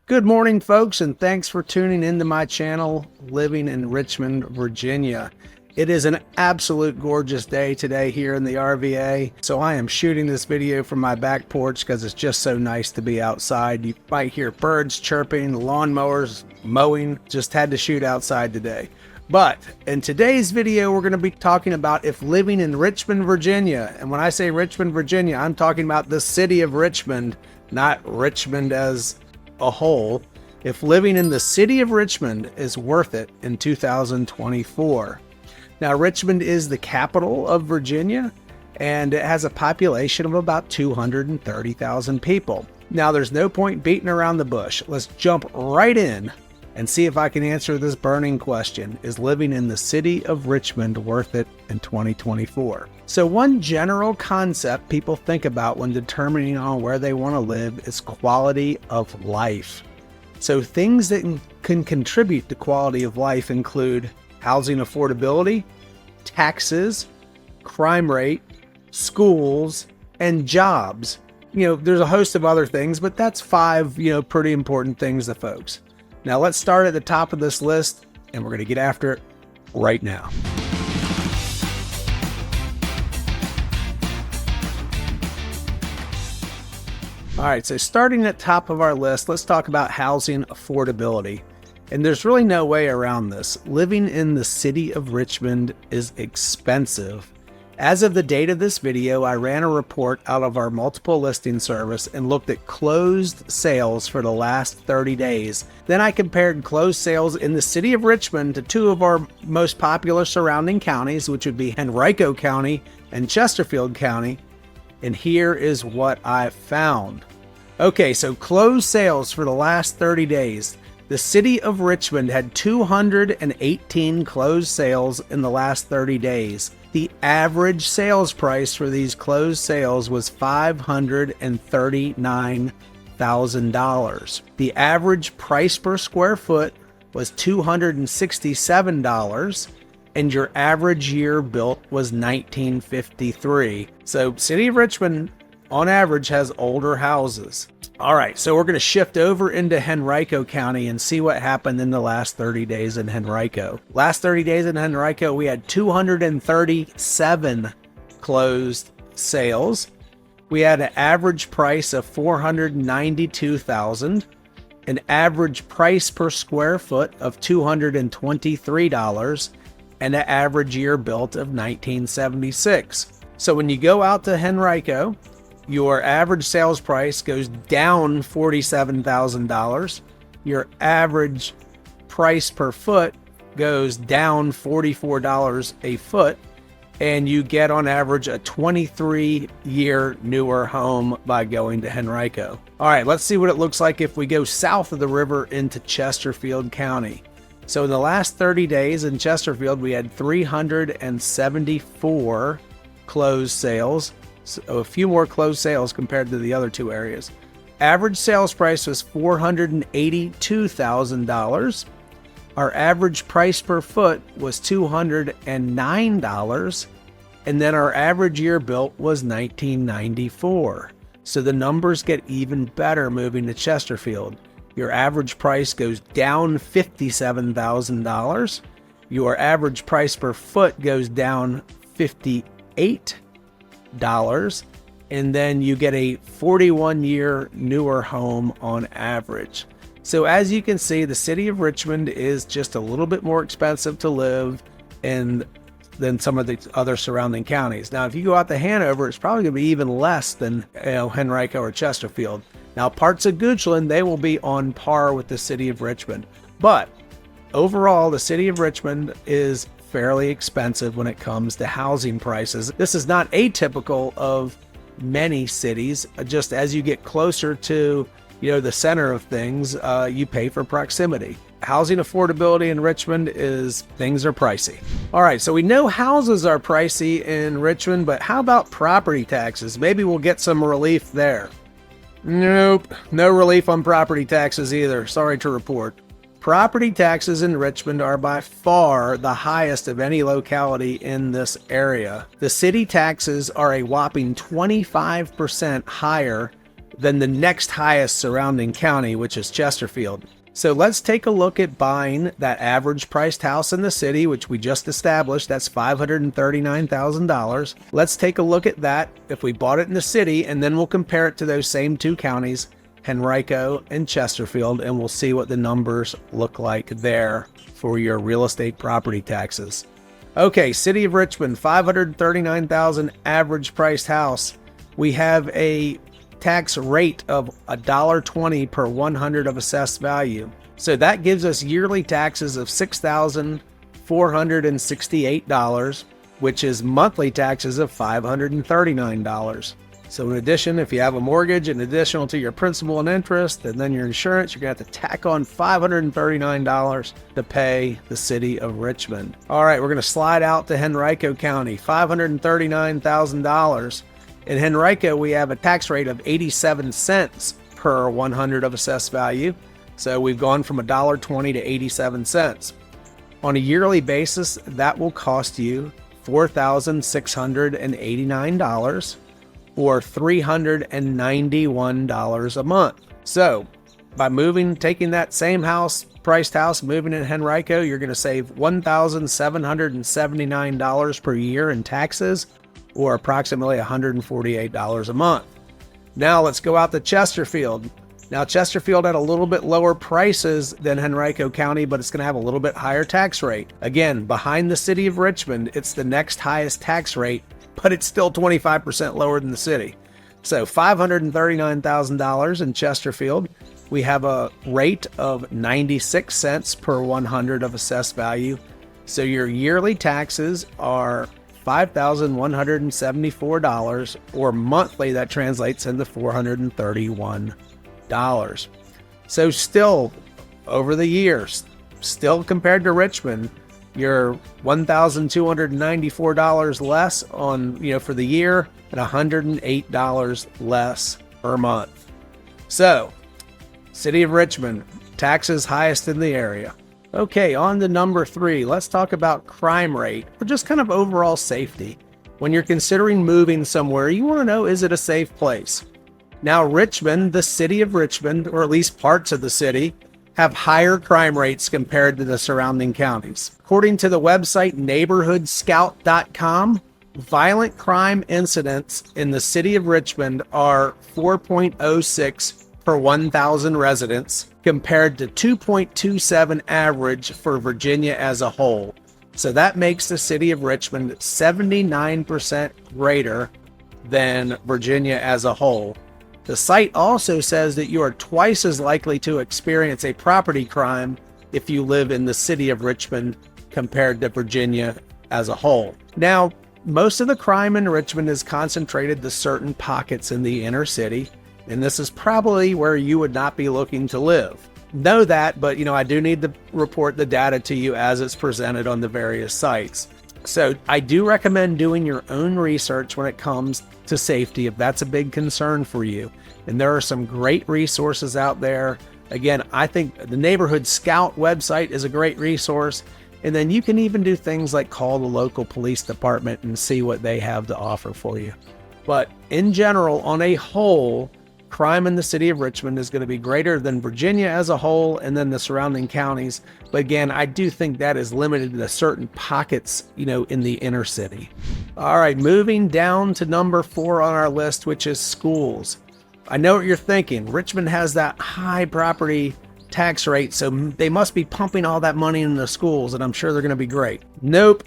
Good morning, folks, and thanks for tuning into my channel, Living in Richmond, Virginia. It is an absolute gorgeous day today here in the RVA, so I am shooting this video from my back porch because it's just so nice to be outside. You might hear birds chirping, lawnmowers mowing. Just had to shoot outside today. But in today's video, we're going to be talking about if living in Richmond, Virginia, and when I say Richmond, Virginia, I'm talking about the city of Richmond, not Richmond as a whole, if living in the city of Richmond is worth it in 2024. Now, Richmond is the capital of Virginia, and it has a population of about 230,000 people. Now, there's no point beating around the bush. Let's jump right in and see if I can answer this burning question. Is living in the city of Richmond worth it in 2024? So one general concept people think about when determining on where they want to live is quality of life. So things that can contribute to quality of life include housing affordability, taxes, crime rate, schools, and jobs. There's a host of other things, but that's five, pretty important things to folks. Now let's start at the top of this list, and we're going to get after it right now. All right, so starting at top of our list, let's talk about housing affordability. And there's really no way around this. Living in the city of Richmond is expensive. As of the date of this video, I ran a report out of our multiple listing service and looked at closed sales for the last 30 days. Then I compared closed sales in the city of Richmond to two of our most popular surrounding counties, which would be Henrico County and Chesterfield County. And here is what I found. Okay, so closed sales for the last 30 days. The city of Richmond had 218 closed sales in the last 30 days. The average sales price for these closed sales was $539,000. The average price per square foot was $267, and your average year built was 1953. So city of Richmond, on average, has older houses. All right, so we're going to shift over into Henrico County and see what happened in the last 30 days in Henrico. Last 30 days in Henrico, we had 237 closed sales. We had an average price of $492,000, an average price per square foot of $223, and an average year built of 1976. So when you go out to Henrico, your average sales price goes down $47,000. Your average price per foot goes down $44 a foot, and you get on average a 23-year newer home by going to Henrico. All right, let's see what it looks like if we go south of the river into Chesterfield County. So in the last 30 days in Chesterfield, we had 374 closed sales. So a few more closed sales compared to the other two areas. Average sales price was $482,000. Our average price per foot was $209. And then our average year built was 1994. So the numbers get even better moving to Chesterfield. Your average price goes down $57,000. Your average price per foot goes down $58. And then you get a 41-year newer home on average. So as you can see, the city of Richmond is just a little bit more expensive to live in than some of the other surrounding counties. Now, if you go out to Hanover, it's probably going to be even less than Henrico or Chesterfield. Now, parts of Goochland, they will be on par with the city of Richmond. But overall, the city of Richmond is fairly expensive when it comes to housing prices. This is not atypical of many cities. Just as you get closer to the center of things, you pay for proximity. Housing affordability in Richmond is things are pricey. All right, so we know houses are pricey in Richmond, but how about property taxes? Maybe we'll get some relief there. Nope, no relief on property taxes either, sorry to report. Property taxes in Richmond are by far the highest of any locality in this area. The city taxes are a whopping 25% higher than the next highest surrounding county, which is Chesterfield. So let's take a look at buying that average priced house in the city, which we just established. That's $539,000. Let's take a look at that if we bought it in the city, and then we'll compare it to those same two counties, Henrico and Chesterfield, and we'll see what the numbers look like there for your real estate property taxes. Okay, City of Richmond, $539,000 average priced house. We have a tax rate of $1.20 per 100 of assessed value. So that gives us yearly taxes of $6,468, which is monthly taxes of $539. So in addition, if you have a mortgage, in addition to your principal and interest, and then your insurance, you're going to have to tack on $539 to pay the City of Richmond. All right, we're going to slide out to Henrico County, $539,000. In Henrico, we have a tax rate of 87 cents per 100 of assessed value. So we've gone from $1.20 to 87 cents. On a yearly basis, that will cost you $4,689 or $391 a month. So by taking that same priced house, moving in Henrico, you're going to save $1,779 per year in taxes, or approximately $148 a month. Now let's go out to Chesterfield. Now Chesterfield had a little bit lower prices than Henrico County, but it's going to have a little bit higher tax rate. Again, behind the City of Richmond, it's the next highest tax rate, but it's still 25% lower than the city. So $539,000 in Chesterfield. We have a rate of 96 cents per 100 of assessed value. So your yearly taxes are $5,174, or monthly that translates into $431. So still, over the years, still compared to Richmond, you're $1,294 less for the year, and $108 less per month. So, City of Richmond, taxes highest in the area. Okay, on to number 3. Let's talk about crime rate, or just kind of overall safety. When you're considering moving somewhere, you want to know, is it a safe place? Now, Richmond, the City of Richmond, or at least parts of the city, have higher crime rates compared to the surrounding counties. According to the website neighborhoodscout.com, violent crime incidents in the City of Richmond are 4.06 per 1,000 residents, compared to 2.27 average for Virginia as a whole. So that makes the City of Richmond 79% greater than Virginia as a whole. The site also says that you are twice as likely to experience a property crime if you live in the City of Richmond compared to Virginia as a whole. Now, most of the crime in Richmond is concentrated to certain pockets in the inner city, and this is probably where you would not be looking to live. Know that, but I do need to report the data to you as it's presented on the various sites. So I do recommend doing your own research when it comes to safety if that's a big concern for you. And there are some great resources out there. Again, I think the Neighborhood Scout website is a great resource. And then you can even do things like call the local police department and see what they have to offer for you. But in general, on a whole, crime in the City of Richmond is going to be greater than Virginia as a whole and then the surrounding counties. But again, I do think that is limited to certain pockets, in the inner city. All right, moving down to number 4 on our list, which is schools. I know what you're thinking. Richmond has that high property tax rate, so they must be pumping all that money into the schools, and I'm sure they're going to be great. Nope.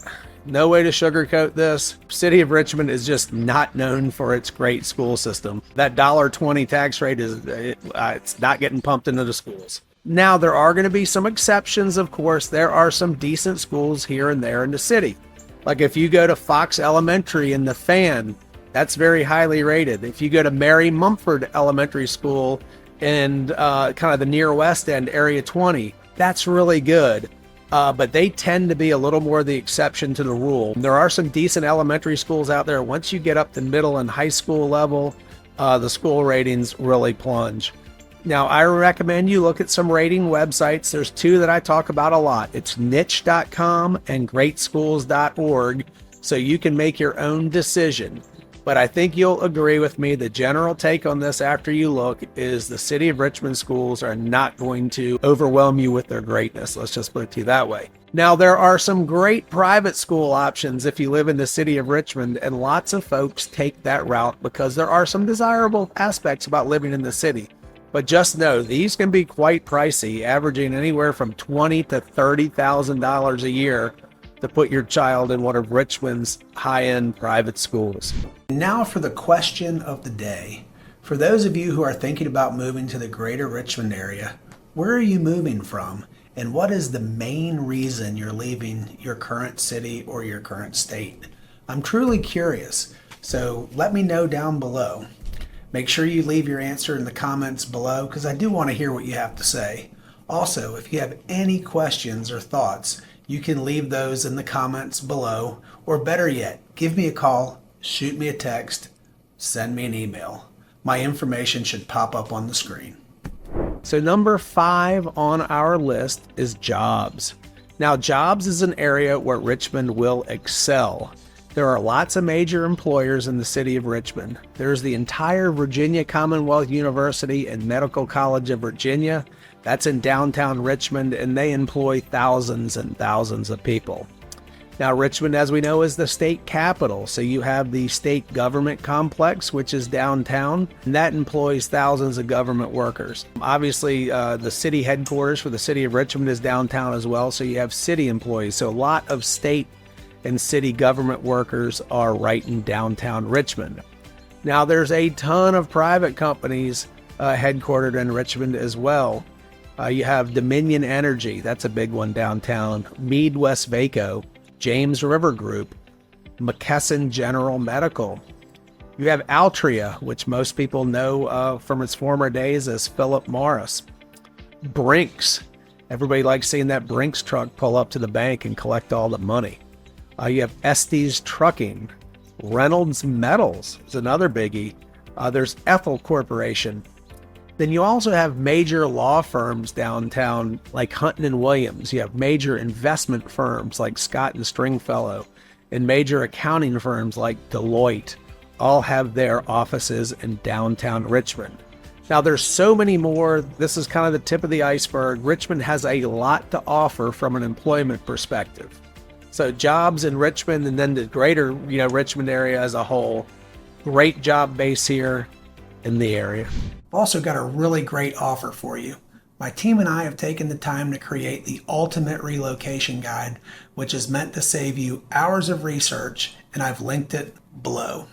No way to sugarcoat this. City of Richmond is just not known for its great school system. That $1.20 tax rate it's not getting pumped into the schools. Now, there are going to be some exceptions, of course. There are some decent schools here and there in the city. Like if you go to Fox Elementary in the Fan, that's very highly rated. If you go to Mary Mumford Elementary School in kind of the near West End, Area 20, that's really good. But they tend to be a little more the exception to the rule. There are some decent elementary schools out there. Once you get up to middle and high school level, the school ratings really plunge. Now, I recommend you look at some rating websites. There's 2 that I talk about a lot. It's niche.com and greatschools.org, so you can make your own decision. But I think you'll agree with me, the general take on this after you look is the City of Richmond schools are not going to overwhelm you with their greatness. Let's just put it to you that way. Now, there are some great private school options if you live in the City of Richmond, and lots of folks take that route because there are some desirable aspects about living in the city. But just know these can be quite pricey, averaging anywhere from $20,000 to $30,000 a year to put your child in one of Richmond's high-end private schools. Now for the question of the day. For those of you who are thinking about moving to the greater Richmond area, where are you moving from? And what is the main reason you're leaving your current city or your current state? I'm truly curious, so let me know down below. Make sure you leave your answer in the comments below because I do want to hear what you have to say. Also, if you have any questions or thoughts, you can leave those in the comments below, or better yet, give me a call, shoot me a text, send me an email. My information should pop up on the screen. So number 5 on our list is jobs. Now, jobs is an area where Richmond will excel. There are lots of major employers in the city of Richmond. There's the entire Virginia Commonwealth University and Medical College of Virginia. That's in downtown Richmond, and they employ thousands and thousands of people. Now, Richmond, as we know, is the state capital. So you have the state government complex, which is downtown, and that employs thousands of government workers. Obviously, the city headquarters for the city of Richmond is downtown as well. So you have city employees. So a lot of state and city government workers are right in downtown Richmond. Now, there's a ton of private companies headquartered in Richmond as well. You have Dominion Energy, that's a big one downtown, Mead West Vaco, James River Group, McKesson General Medical. You have Altria, which most people know from its former days as Philip Morris. Brinks, everybody likes seeing that Brinks truck pull up to the bank and collect all the money. You have Estes Trucking, Reynolds Metals is another biggie. There's Ethel Corporation. Then you also have major law firms downtown like Hunton & Williams. You have major investment firms like Scott & Stringfellow, and major accounting firms like Deloitte all have their offices in downtown Richmond. Now, there's so many more. This is kind of the tip of the iceberg. Richmond has a lot to offer from an employment perspective. So jobs in Richmond and then the greater Richmond area as a whole, great job base here in the area. I've also got a really great offer for you. My team and I have taken the time to create the ultimate relocation guide, which is meant to save you hours of research, and I've linked it below.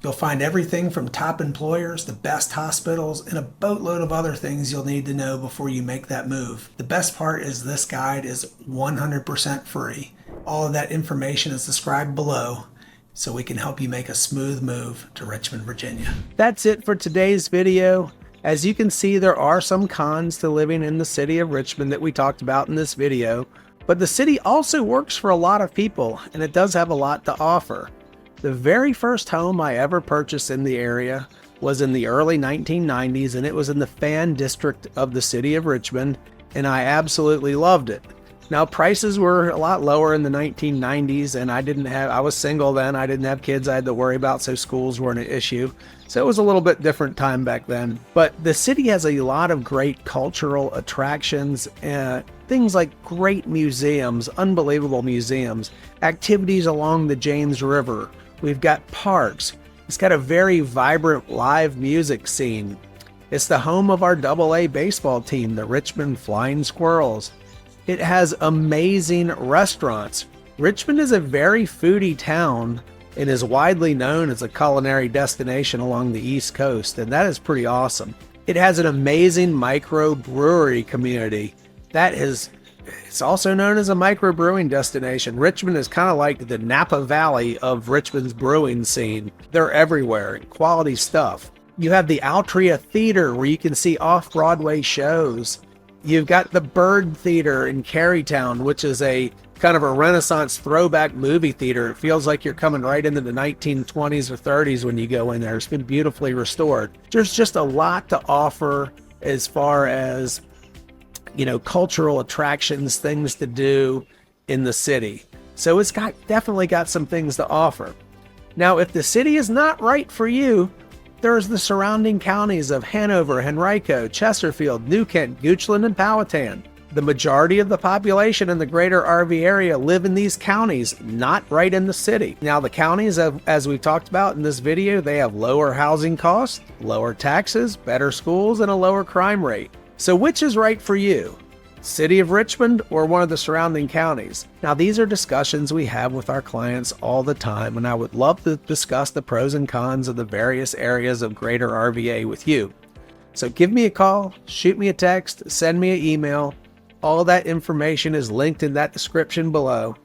You'll find everything from top employers, the best hospitals, and a boatload of other things you'll need to know before you make that move. The best part is this guide is 100% free. All of that information is described below, so we can help you make a smooth move to Richmond, Virginia. That's it for today's video. As you can see, there are some cons to living in the city of Richmond that we talked about in this video, but the city also works for a lot of people, and it does have a lot to offer. The very first home I ever purchased in the area was in the early 1990s, and it was in the Fan District of the city of Richmond, and I absolutely loved it. Now, prices were a lot lower in the 1990s, and I was single then, I didn't have kids I had to worry about, so schools weren't an issue. So it was a little bit different time back then. But the city has a lot of great cultural attractions, things like great museums, unbelievable museums, activities along the James River. We've got parks. It's got a very vibrant live music scene. It's the home of our AA baseball team, the Richmond Flying Squirrels. It has amazing restaurants. Richmond is a very foodie town and is widely known as a culinary destination along the East Coast, and that is pretty awesome. It has an amazing microbrewery community. It's also known as a microbrewing destination. Richmond is kind of like the Napa Valley of Richmond's brewing scene. They're everywhere, quality stuff. You have the Altria Theater where you can see off-Broadway shows. You've got the Bird Theater in Carytown, which is a kind of a Renaissance throwback movie theater. It feels like you're coming right into the 1920s or 30s when you go in there. It's been beautifully restored. There's just a lot to offer as far as, cultural attractions, things to do in the city. So it's definitely got some things to offer. Now, if the city is not right for you, there's the surrounding counties of Hanover, Henrico, Chesterfield, New Kent, Goochland, and Powhatan. The majority of the population in the greater RV area live in these counties, not right in the city. Now, the counties, as we've talked about in this video, they have lower housing costs, lower taxes, better schools, and a lower crime rate. So which is right for you? City of Richmond or one of the surrounding counties? Now, these are discussions we have with our clients all the time, and I would love to discuss the pros and cons of the various areas of greater RVA with you. So give me a call, shoot me a text, send me an email. All that information is linked in that description below.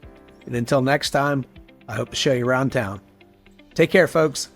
And until next time, I hope to show you around town. Take care, folks.